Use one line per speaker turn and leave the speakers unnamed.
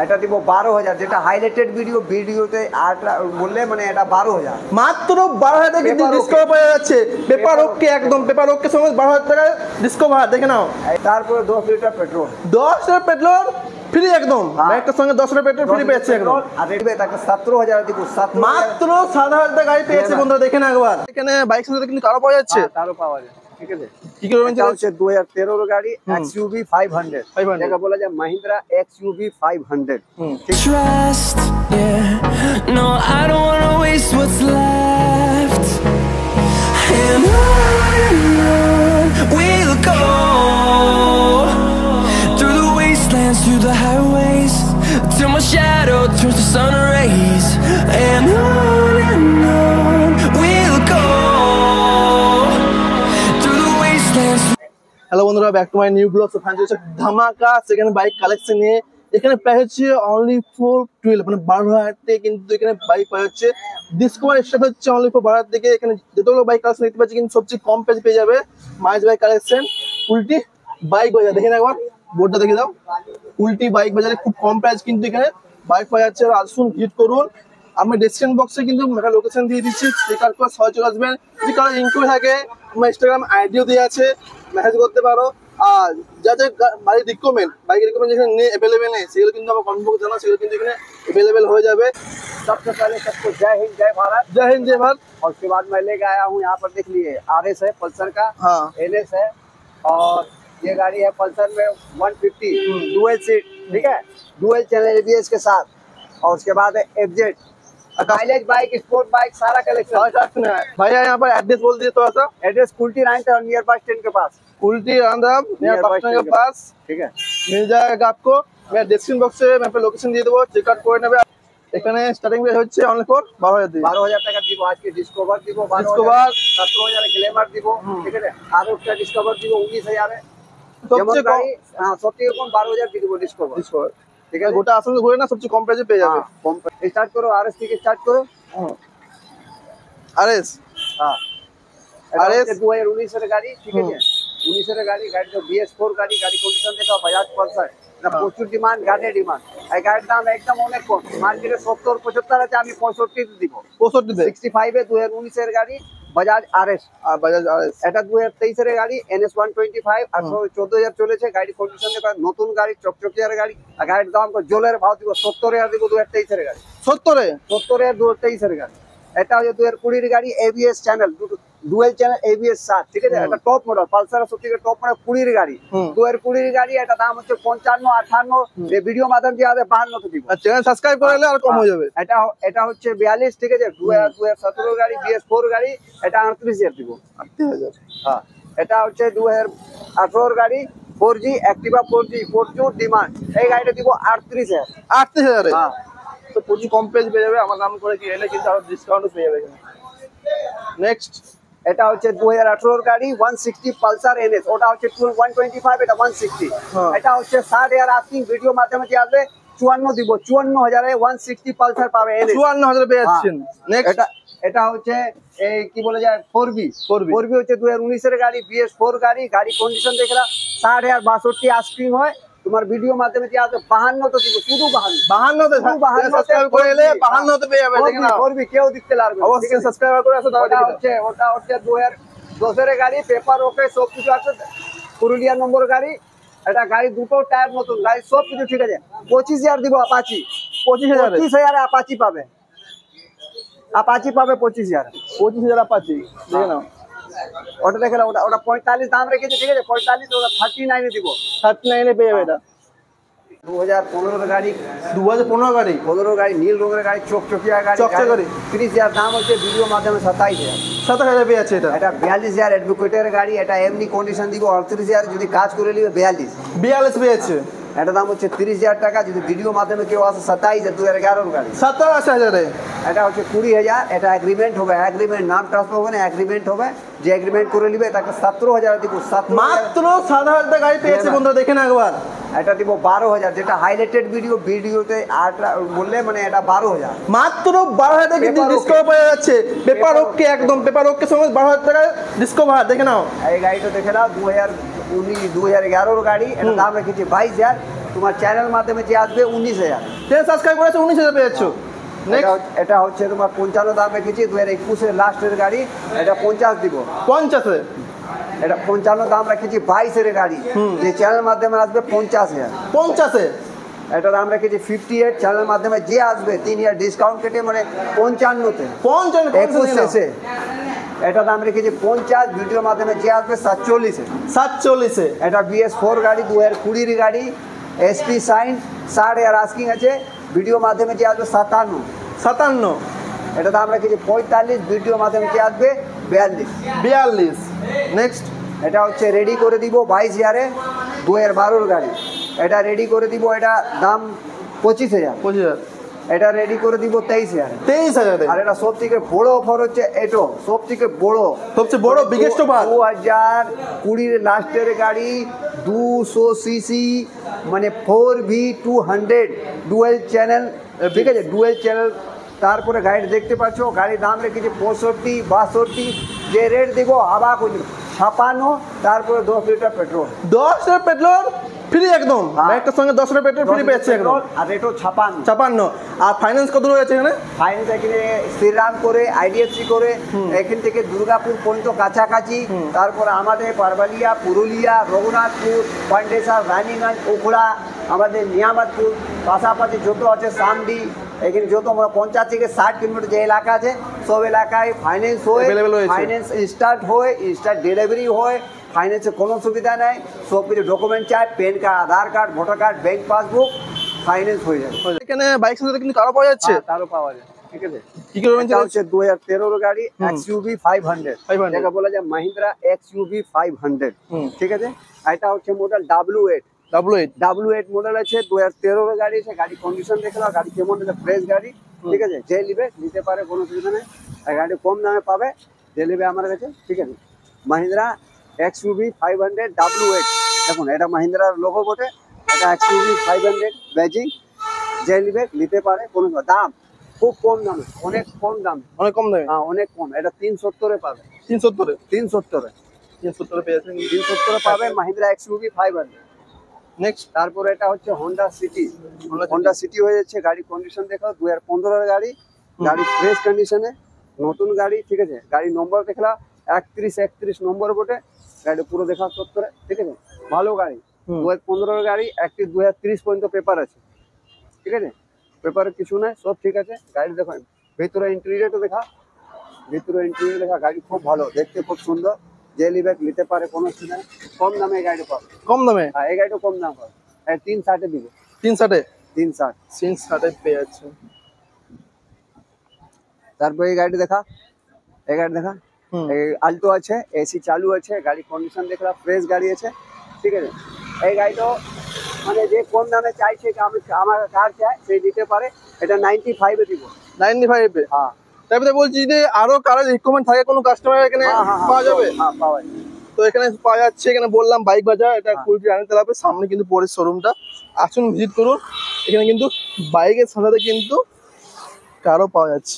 এটা দিব 12,000, যেটা হাইলাইটেড ভিডিওতে 8 বললে মানে এটা 12,000,
মাত্র 12,000 টাকা কিন্তু ডিসকাউন্ট পাওয়া যাচ্ছে। পেপার ওকে, একদম পেপার ওকে সঙ্গে 12,000 টাকা ডিসকাউন্ট, দেখে নাও।
তারপরে 10 litre petrol,
10 litre petrol free একদম, বাইকটার সঙ্গে 10 লিটার পেট্রোল ফ্রি পেয়েছে একদম।
আর রেটবে তাকে 17,000 দিব,
মাত্র 7,000 টাকা গাড়ি পেয়েছে বন্ধুরা, দেখে না একবার। এখানে বাইক সাথে কিন্তু কারো পাওয়া যাচ্ছে,
কারো পাওয়া যায়, ঠিক আছে।
কি করবেন?
এটা হচ্ছে 2013 এর গাড়ি XUV 500, যেটা বলা যায় Mahindra XUV 500।
Trust, yeah. No, I don't wanna waste what's left. And on we'll go, through the wastelands, through the highways, till my shadow turns to sun rays. And on we'll go, through the wastelands.
Hello বন্ধুরা, back to my new blog. তো fan চলছে ধামাকা সেখানে bike collection নিয়ে। এখানে প্রায় হচ্ছে only for 12, মানে 12,000 থেকে কিন্তু এখানে বাইক পাওয়া যাচ্ছে। ডিসকভার স্টার্ট হচ্ছে অনলি ফর 12,000 থেকে। এখানে যতগুলো বাইক কালেকশন দেখতে পাচ্ছি কিন্তু সবচেয়ে কম প্রাইস পেয়ে যাবে মাইজ বাইক কালেকশন উল্টি বাইক বাজার। দেখেন একবার বোর্ডটা দেখে দাও, উল্টি বাইক বাজারে খুব কম প্রাইস কিন্তু এখানে বাইক পাওয়া যাচ্ছে। আসুন ভিজিট করুন। আমি ডেসক্রিপশন বক্সে কিন্তু একটা লোকেশন দিয়ে দিচ্ছি, চেকআউট করে সহজ চলে আসবেন। যদি কারো ইনকোয়ারি থাকে আমার ইনস্টাগ্রাম আইডিও দিয়ে আছে, মেসেজ করতে পারো। আর যা যা বাইকের রিকমেন্ড যেখানে নেই, অ্যাভেলেবেল নেই, সেগুলো কিন্তু আমার কনফার্ম জানা, সেগুলো কিন্তু এখানে অ্যাভেলেবেল হয়ে যাবে।
सबसे पहले सबको जय हिंद जय भारत।
जय हिंद जय भारत।
और उसके बाद मैं लेके आया हूँ यहाँ पर, देख लिए RS है पल्सर का,
हाँ।
NS है, और ये गाड़ी है पल्सर में 150 डुअल सीट, ठीक है, डुअल चैनल ABS के साथ। और उसके बाद है FZ mileage bike, sport bike, सारा कलेक्शन।
भैया यहाँ पर एड्रेस बोल दिए थोड़ा सा।
Address Kulti 9 near bus stand के पास,
उल्टी आंध्र नियर बस स्टैंड के पास,
ठीक है,
मिल जाएगा आपको। मैं डिस्क्रिप्शन बॉक्स से मैं लोकेशन দিয়ে দেবো, চেক আউট করে নেবে। এখানে স্টার্টিং প্রাইস হচ্ছে অনলি ফর 12,000
টাকা দিব। আজকে ডিসকভার দিব 12,000,
ডিসকভার
17,000 গ্ল্যামার দিব, ঠিক আছে, আর একটা ডিসকভার দিব 19,000।
সবচেয়ে কম,
হ্যাঁ সবচেয়ে কম 12,000 দিব ডিসকভার,
ঠিক আছে। গোটা আসলে ঘুরে না সবচেয়ে কম প্রাইসে পেয়ে যাবে।
কম স্টার্ট করো, RS থেকে স্টার্ট করো।
RS,
হ্যাঁ
RS
2019 এর গাড়ি, ঠিক আছে, 19 এর গাড়ি, গাড়ি তো BS4 গাড়ি কন্ডিশন দেখো, বাজাজ পালসার, এটা প্রচুর ডিমান্ড, গাড়ির ডিমান্ড। এই গাড়ির দাম একদম অনেক কম, মার্কেটে 70-75 আছে, আমি 65 দিব।
65 দে
65 এ 2019 এর গাড়ি বাজাজ RS,
আর বাজাজ RS।
এটা 2023 এর গাড়ি NS 125, 14,000 চলেছে। গাড়ি কন্ডিশন দেখো, নতুন গাড়ি, চকচকিয়ার গাড়ি। আর গাড়ির দাম জলের ভাও দিব 70,000 দিব 2023 এর গাড়ি, 70,000 2023 এর গাড়ি। এটা হচ্ছে 2020 এর গাড়ি, ABS channel, dual channel ABS 7, ঠিক আছে, এটা টপ মডেল পালসার, সবথেকে টপ মডেল 20 এর গাড়ি, 2020 এর গাড়ি। এটা দাম হচ্ছে 55-58, এই ভিডিও মাধ্যম দিয়ে 52 তে দিব।
চ্যানেল সাবস্ক্রাইব করলে আর কম হয়ে যাবে।
এটা হচ্ছে 42, ঠিক আছে, 2017 গাড়ি, BS4 গাড়ি, এটা 38,000 দিব।
38,000।
হ্যাঁ, এটা হচ্ছে 2018 গাড়ি, 4G অ্যাক্টিভা, 4G প্রচুর ডিমান্ড। এই গাড়িটা দিব 38,000।
38,000 এ?
হ্যাঁ,
তো প্রচুর কম প্রাইস পেয়ে যাবে। আমার নাম করে কি এলে কিন্তু আরো ডিসকাউন্টও পেয়ে যাবে এখানে। নেক্সট,
এটা হচ্ছে 2018 এর গাড়ি 160 পালসার NS, ওটা হচ্ছে 125, এটা 160। এটা হচ্ছে 60,000 আস্কিং, ভিডিও মাধ্যমে দিয়ে আসবে 54 দিব, 54,000 এ 160 পালসার পাবে NS,
54,000 পেয়ে যাচ্ছেন। নেক্সট,
এটা হচ্ছে এই কি বলে যায় 4B হচ্ছে 2019 এর গাড়ি, BS4 গাড়ি, গাড়ি কন্ডিশন দেখলা 60,000 62 আস্কিং হয়। তোমার ভিডিও মাধ্যমে দিয়ে আসবে 52 তো দিব, শুধু 52
তে সাবস্ক্রাইব করে এলে 52 তে পেয়ে যাবে। দেখেন না
4B কেউ দিতে লাগবে,
অবশ্যই সাবস্ক্রাইব করে আসো।
ওটা হচ্ছে 2010 এর গাড়ি, পেপার ওকে, সব কিছু আছে, পুরুলিয়া নম্বর গাড়ি। এটা গাড়ি দুটো টায়ার নতুন, গাড়ি সব কিছু ঠিক আছে। 25,000 দিব আপাচি, 25,000 আপাচি পাবে, আপাচি পাবে 25,000
আপাচি। দেখে নাও,
ওটা দেখে নাও, ওটা 45 দাম রেখেছে, ঠিক আছে, 45, ওটা 39 এ দিব,
39 এ পেয়ে যাবে। এটা
2015 গাড়ি,
2015 গাড়ি,
15 গাড়ি, নীল রঙের গাড়ি, চকচকিয়া গাড়ি, 30,000 দাম হচ্ছে, ভিডিও মাধ্যমে 27,000।
27,000 পেয়ে যাচ্ছে। এটা
42,000 অ্যাডভোকেটের গাড়ি, এটা এমনি কন্ডিশন দিব 38,000, যদি কাজ করে নিবে 42
পেয়ে যাচ্ছে।
এটা দাম হচ্ছে 30,000 টাকা, যদি ভিডিও মাধ্যমে কেউ আসে 27,000, 2011 গাড়ি
27,000 এ।
এটা হচ্ছে 20,000, এটা এগ্রিমেন্ট হবে, এগ্রিমেন্ট নাম ট্রান্সফার হবে না, এগ্রিমেন্ট হবে, যে এগ্রিমেন্ট করে নিবে তাকে 17,000 দিব।
মাত্র 7,000 টাকা গাড়ি পেয়েছে বন্ধুরা, দেখেন একবার।
এটা দিব 12,000, যেটা হাইলাইটেড ভিডিওতে 8 বললে মানে এটা 12,000।
মাত্র 12,000 টাকা কিন্তু ডিসকাউন্ট পাওয়া যাচ্ছে। পেপার ওকে, একদম পেপার ওকে সঙ্গে 12,000 টাকা ডিসকাউন্ট, দেখে নাও।
এই গাড়িটা দেখে নাও, 2011 গাড়ি, এটা দাম রেখেছি 22,000, তোমার চ্যানেল মাধ্যমে যে আসবে 19,000।
10 সাবস্ক্রাইব করেছে 19,000 পেয়ে যাচ্ছ। নেক্সট
এটা হচ্ছে তোমার 55 দাম রেখেছি, 2021 লাস্টের গাড়ি, এটা 50 দিব।
50
এটা 55 দাম রেখেছি, 22 গাড়ি, যে চ্যানেল মাধ্যমে আসবে 50,000।
50
এটা দাম রেখেছি 58, চ্যানেল মাধ্যমে যে আসবে 3 ইয়ার ডিসকাউন্ট কেটে, মানে 55-তে 21 শেষে। এটা দাম রেখেছি 50, ভিডিওর মাধ্যমে যে আসবে 47-এ।
47
এটা BS4 গাড়ি, 2020 গাড়ি, SP সাইন, 60 আর আস্কিং আছে, ভিডিও মাধ্যমে যে আসবে 57। এটা দাম রেখেছি 45, ভিডিও মাধ্যমে যে আসবে 42।
নেক্সট
এটা হচ্ছে রেডি করে দিব 22,000-এ, 2012 গাড়ি, এটা রেডি করে দিব, এটা দাম 25,000। এটা রেডি করে দিব 23,000। আর এটা সব থেকে বড় অফার হচ্ছে, এটা সব থেকে বড়,
সবচেয়ে বড় বিগেস্ট অফার,
2020 লাস্টের গাড়ি, 200 সিসি, মানে 4V200 ডুয়েল চ্যানেল, ঠিক আছে, ডুয়েল চ্যানেল। তারপরে গাড়ি দেখতে পাচ্ছ, গাড়ির দাম রেখেছে 65, 62, যে রেট দেবো আবার 56, তারপরে 10 litre petrol.
10 litre petrol free একদম, বাইকটার সঙ্গে 10 লিটার পেট্রোল ফ্রি পেয়েছে একদম।
আর রেটও 56।
56। আর ফাইন্যান্স কত রয়েছে এখানে?
ফাইন্যান্স এখানে শ্রীরাম করে, IDFC করে, এখান থেকে দুর্গাপুর পর্যন্ত কাছাকাছি, তারপরে আমাদের পারবালিয়া, পুরুলিয়া, রঘুনাথপুর, পান্ডেসার, রানীগঞ্জ, ওখড়া, আমাদের নিয়ামতপুর, পাশাপাশি যত আছে সামডি, এখানে যত 50 থেকে 60 কিলোমিটার যে এলাকা আছে, সব এলাকায় ফাইন্যান্স হয়, ফাইন্যান্স ইনস্ট্যান্ট হয়, ইনস্ট্যান্ট ডেলিভারি হয়। ফাইন্যান্সে কোনো সুবিধা নাই, সব কিছু ডকুমেন্ট চাই, PAN card, Aadhaar card, voter card, bank passbook, finance হয়ে যায়।
এখানে বাইক সাথে কিন্তু কারো পাওয়া যাচ্ছে,
তারও পাওয়া যায়, ঠিক আছে।
কি করে
এটা হচ্ছে 2013 গাড়ি, XUV 500,
500
যেটা বলা যায় মাহিন্দ্রা XUV 500, ঠিক আছে। এটা হচ্ছে মডেল W8 মডেল আছে, 2013 গাড়ি আছে। গাড়ি কন্ডিশন দেখলাম, গাড়ি কেমন, ফ্রেশ গাড়ি, ঠিক আছে। যে নিবে নিতে পারে, কোনো অসুবিধা নেই। আর গাড়ি কম দামে পাবে, যে নিবে আমার কাছে, ঠিক আছে। মাহিন্দ্রা XUV 500 W8, দেখুন এটা মাহিন্দ্রার লোগো বটে, এটা XUV 500 ব্যাজিং, যে নিবে নিতে পারে, কোনো দাম খুব কম দামে, অনেক কম দামে,
অনেক কম দামে।
হ্যাঁ অনেক কম। এটা 370-এ পাবে,
370
370
পেয়েছে,
370-এ পাবে মাহিন্দ্রা XUV 500।
নেক্সট
তারপরে এটা হচ্ছে হোন্ডা সিটি হয়ে যাচ্ছে। গাড়ি কন্ডিশন দেখো, 2015-এর গাড়ি, গাড়ি ফ্রেশ কন্ডিশনে, নতুন গাড়ি, ঠিক আছে। গাড়ি নম্বর দেখলা 31 নম্বর বটে, গাড়ি পুরো দেখা 70-এ, ঠিক আছে। ভালো গাড়ি, 2015-এর গাড়ি, 2030 পর্যন্ত পেপার আছে, ঠিক আছে। পেপারে কিছু নাই, সব ঠিক আছে। গাড়ি দেখো, ভেতরে ইন্টেরিয়রটা দেখা, গাড়ি খুব ভালো, দেখতে খুব সুন্দর। যে নিবে নিতে পারে, কোনো অসুবিধা নেই। কম দামে এই গাড়ি পাবে,
কম দামে।
হ্যাঁ এই গাড়িটা কম দাম পাবে, 360-এ দিব,
360 পেয়ে যাচ্ছে।
তারপর এই গাড়ি দেখা, এই আল্টো আছে, AC চালু আছে, গাড়ি কন্ডিশন দেখলাম, ফ্রেশ গাড়ি আছে, ঠিক আছে। এই গাড়িটা মানে যে কম দামে চাইছে, আমি আমার কার চাই সেই দিতে পারে। এটা 95-এ দিব,
95-এ।
হ্যাঁ।
তারপরে বলছি যে আরো কারো রিকমেন্ড থাকে কোনো কাস্টমার এখানে পাওয়া যাবে?
হ্যাঁ পাওয়া যাবে।
তো এখানে পাওয়া যাচ্ছে, এখানে বললাম বাইক বাজার, এটা কুলটি রানী তালাবের সামনে কিন্তু পরে শোরুমটা, আসুন ভিজিট করুন। এখানে কিন্তু বাইকের সাথে কিন্তু কারও পাওয়া যাচ্ছে।